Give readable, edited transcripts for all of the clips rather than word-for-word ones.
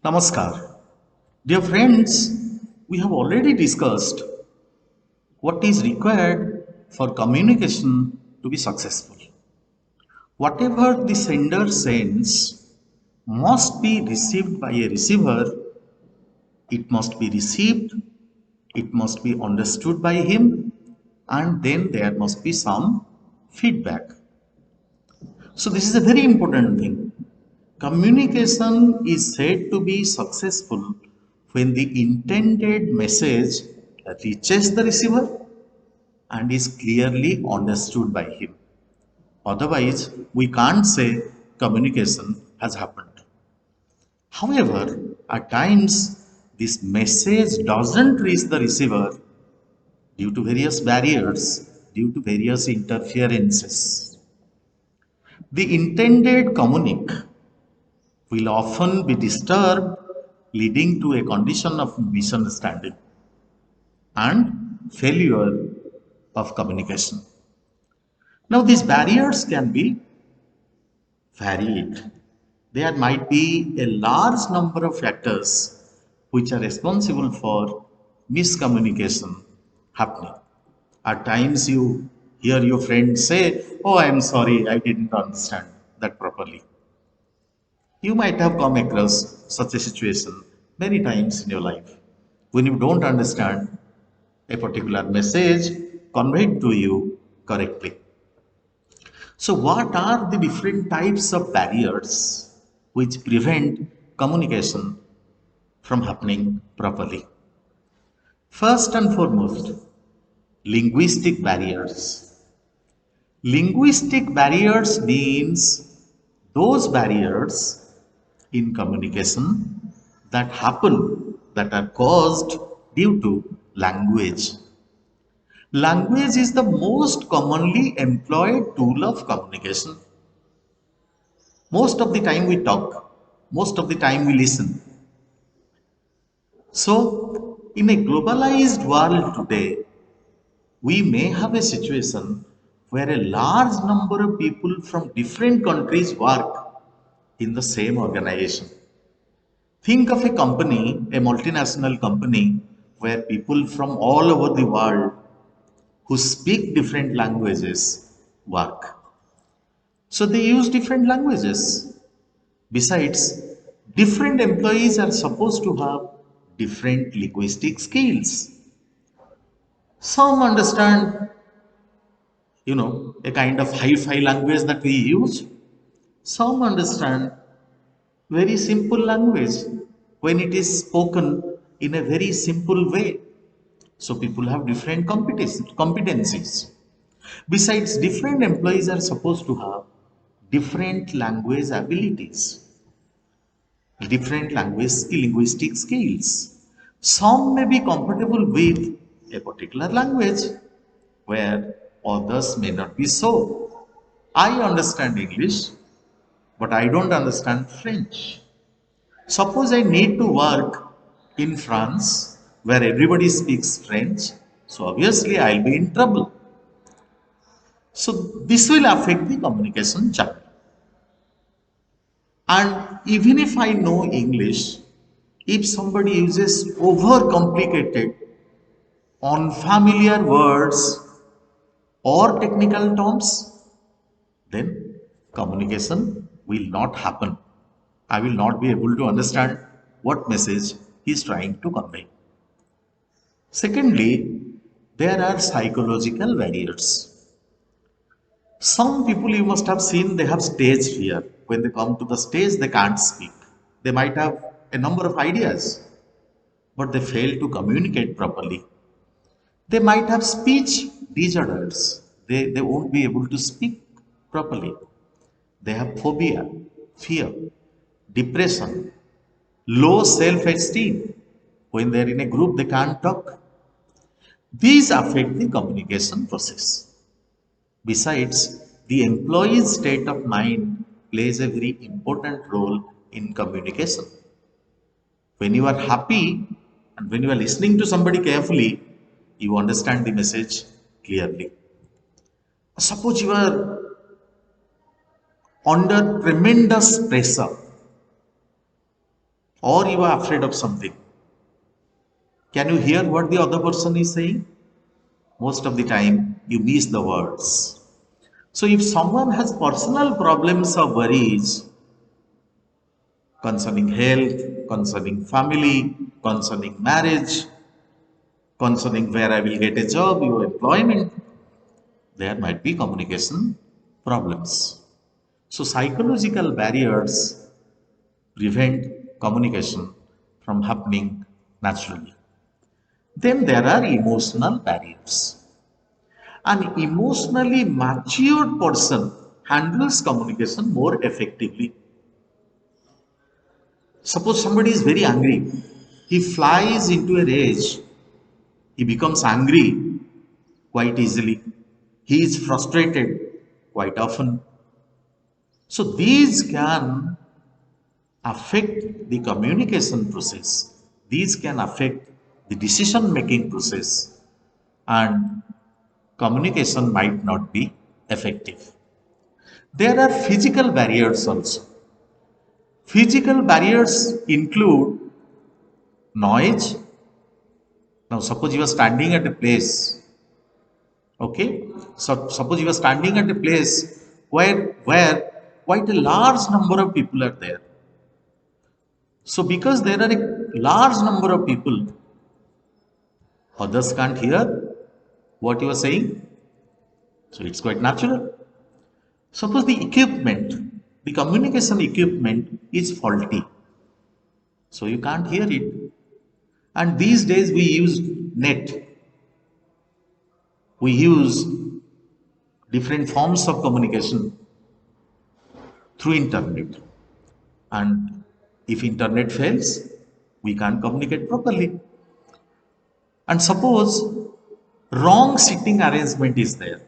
Namaskar. Dear friends, we have already discussed what is required for communication to be successful. Whatever the sender sends must be received by a receiver, it must be received, it must be understood by him, and then there must be some feedback. So, this is a very important thing. Communication is said to be successful when the intended message reaches the receiver and is clearly understood by him. Otherwise, we can't say communication has happened. However, at times this message doesn't reach the receiver due to various barriers, due to various interferences. The intended communique will often be disturbed, leading to a condition of misunderstanding and failure of communication. Now, these barriers can be varied. There might be a large number of factors which are responsible for miscommunication happening. At times, you hear your friend say, "Oh, I'm sorry, I didn't understand that properly." You might have come across such a situation many times in your life when you don't understand a particular message conveyed to you correctly. So, what are the different types of barriers which prevent communication from happening properly? First and foremost, linguistic barriers. Linguistic barriers means those barriers in communication that are caused due to language. Language is the most commonly employed tool of communication. Most of the time we talk, most of the time we listen. So, in a globalized world today, we may have a situation where a large number of people from different countries work in the same organization. Think of a company, a multinational company, where people from all over the world who speak different languages work. So they use different languages. Besides, different employees are supposed to have different linguistic skills. Some understand, a kind of hi-fi language that we use. Some understand very simple language when it is spoken in a very simple way. So people have different competencies. Besides, different employees are supposed to have different language abilities, different linguistic skills. Some may be compatible with a particular language where others may not be so. I understand English, but I don't understand French. Suppose I need to work in France where everybody speaks French, so obviously I'll be in trouble. So this will affect the communication channel. And even if I know English, if somebody uses over complicated, unfamiliar words or technical terms, then communication will not happen. I will not be able to understand what message he is trying to convey. Secondly, there are psychological barriers. Some people you must have seen they have stage fear. When they come to the stage, they can't speak. They might have a number of ideas, but they fail to communicate properly. They might have speech disorders. They won't be able to speak properly. They have phobia, fear, depression, low self esteem. When they're in a group, they can't talk. These affect the communication process. Besides, the employee's state of mind plays a very important role in communication. When you are happy and when you are listening to somebody carefully, you understand the message clearly. Suppose you are under tremendous pressure or you are afraid of something. Can you hear what the other person is saying? Most of the time, you miss the words. So if someone has personal problems or worries concerning health, concerning family, concerning marriage, concerning where I will get a job, your employment, there might be communication problems. So psychological barriers prevent communication from happening naturally. Then there are emotional barriers. An emotionally matured person handles communication more effectively. Suppose somebody is very angry, he flies into a rage, he becomes angry quite easily, he is frustrated quite often. So these can affect the communication process, these can affect the decision making process, and communication might not be effective. There are physical barriers also. Physical barriers include noise. Now, suppose you are standing at a place, okay? So, suppose you are standing at a place where quite a large number of people are there. So, because there are a large number of people, others can't hear what you are saying. So, it's quite natural. Suppose the communication equipment is faulty, so you can't hear it. And these days we use net, we use different forms of communication through internet. And if internet fails, we can't communicate properly. And suppose wrong sitting arrangement is there.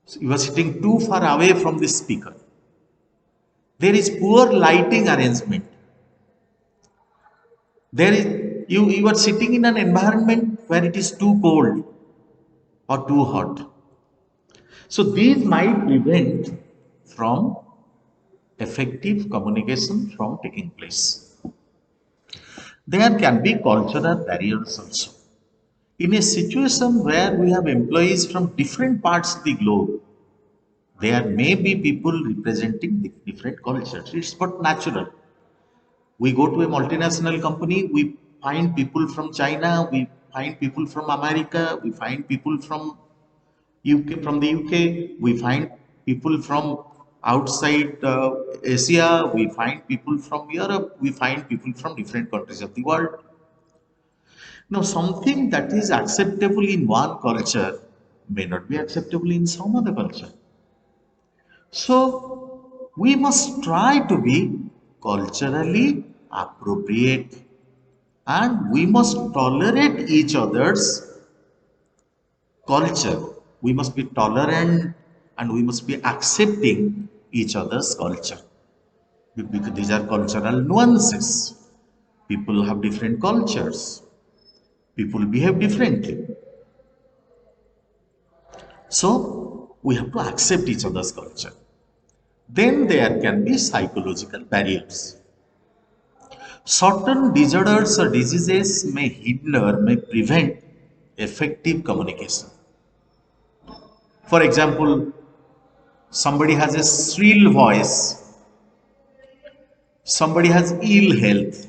So you are sitting too far away from the speaker. There is poor lighting arrangement. There is you are sitting in an environment where it is too cold or too hot. So these might prevent from effective communication from taking place. There can be cultural barriers also. In a situation where we have employees from different parts of the globe, there may be people representing different cultures. It's but natural. We go to a multinational company, we find people from China, we find people from America, we find people from the UK, we find people from outside Asia, we find people from Europe, we find people from different countries of the world. Now, something that is acceptable in one culture may not be acceptable in some other culture. So, we must try to be culturally appropriate, and we must tolerate each other's culture. We must be tolerant and we must be accepting each other's culture, because these are cultural nuances. People have different cultures, people behave differently. So we have to accept each other's culture. Then there can be psychological barriers. Certain disorders or diseases may prevent effective communication. For example, somebody has a shrill voice, somebody has ill health,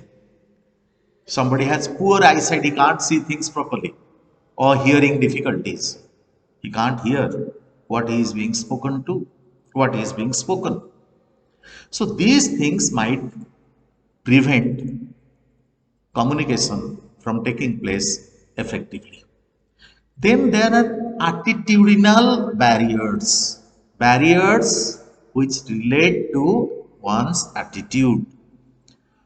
somebody has poor eyesight, he can't see things properly, or hearing difficulties. He can't hear what he is being spoken to, what is being spoken. So these things might prevent communication from taking place effectively. Then there are attitudinal barriers, barriers which relate to one's attitude.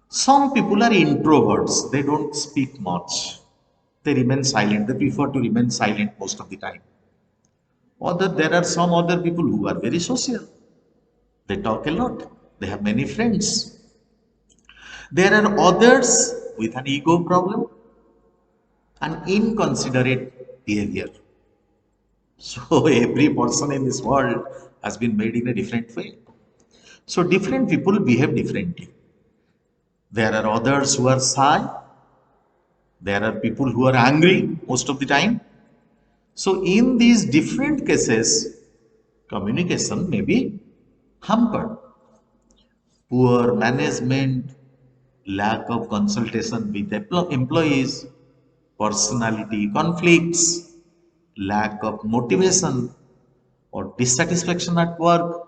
Some people are introverts, they don't speak much, they remain silent, they prefer to remain silent most of the time. There are some other people who are very social, they talk a lot, they have many friends. There are others with an ego problem and inconsiderate behavior. So every person in this world has been made in a different way. So different people behave differently. There are others who are shy. There are people who are angry most of the time. So in these different cases, communication may be hampered. Poor management, lack of consultation with employees, personality conflicts, lack of motivation or dissatisfaction at work,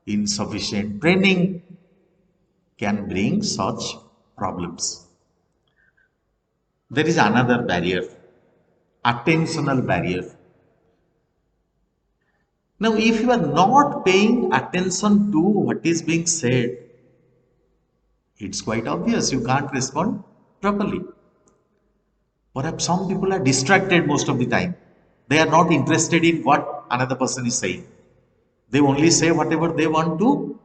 insufficient training can bring such problems. There is another barrier, attentional barrier. Now, if you are not paying attention to what is being said, it's quite obvious you can't respond properly. Perhaps some people are distracted most of the time. They are not interested in what another person is saying. They only say whatever they want to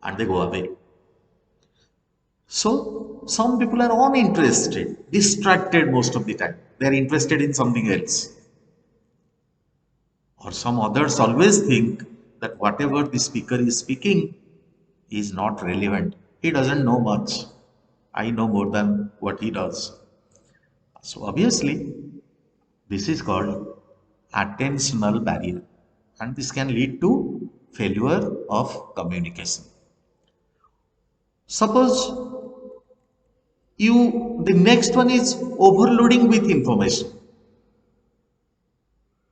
and they go away. So, some people are uninterested, distracted most of the time. They are interested in something else. Or some others always think that whatever the speaker is speaking is not relevant. He doesn't know much. I know more than what he does. So obviously, this is called attentional barrier, and this can lead to failure of communication. Suppose the next one is overloading with information.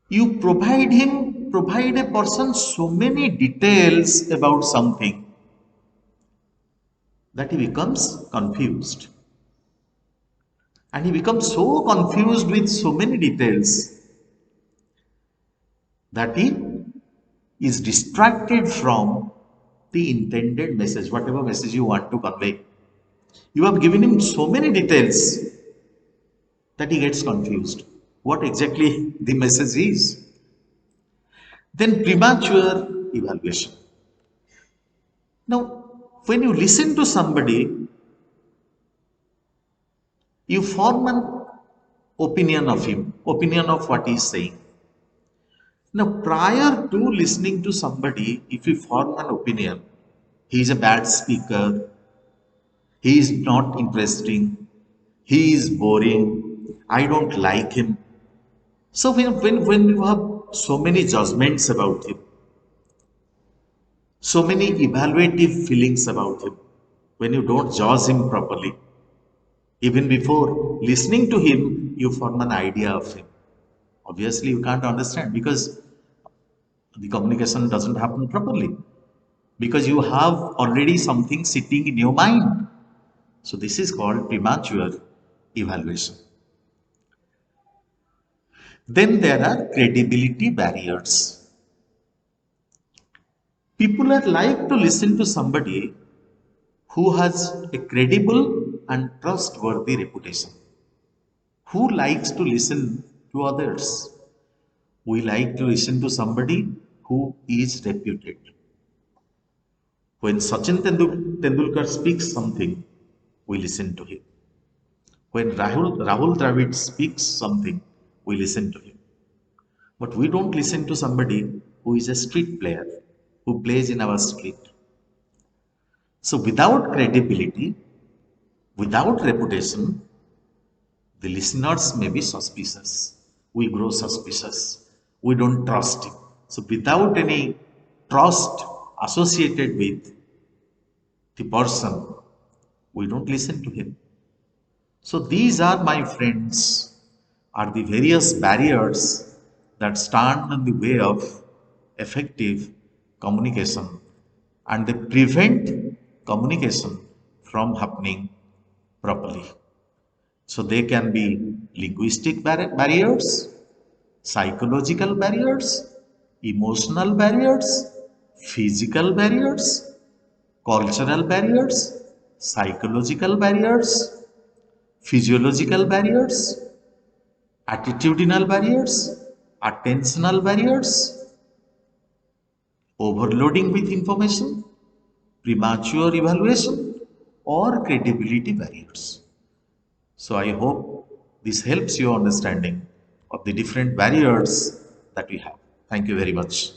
You provide a person so many details about something that he becomes confused. And he becomes so confused with so many details that he is distracted from the intended message, whatever message you want to convey. You have given him so many details that he gets confused. What exactly the message is? Then premature evaluation. Now, when you listen to somebody, you form an opinion of him, opinion of what he is saying. Now, prior to listening to somebody, if you form an opinion, he is a bad speaker, he is not interesting, he is boring, I don't like him. So, when you have so many judgments about him, so many evaluative feelings about him, when you don't judge him properly, even before listening to him, you form an idea of him. Obviously, you can't understand because the communication doesn't happen properly. Because you have already something sitting in your mind. So this is called premature evaluation. Then there are credibility barriers. People are like to listen to somebody who has a credible and trustworthy reputation. Who likes to listen to others? We like to listen to somebody who is reputed. When Sachin Tendulkar speaks something, we listen to him. When Rahul Dravid speaks something, we listen to him. But we don't listen to somebody who is a street player, who plays in our street. So without credibility, without reputation, the listeners may be suspicious. We grow suspicious. We don't trust him. So without any trust associated with the person, we don't listen to him. So these are, my friends, are the various barriers that stand in the way of effective communication and they prevent communication from happening properly. So they can be linguistic barriers, psychological barriers, emotional barriers, physical barriers, cultural barriers, psychological barriers, physiological barriers, attitudinal barriers, attentional barriers, overloading with information, premature evaluation, or credibility barriers. So I hope this helps you understanding of the different barriers that we have. Thank you very much.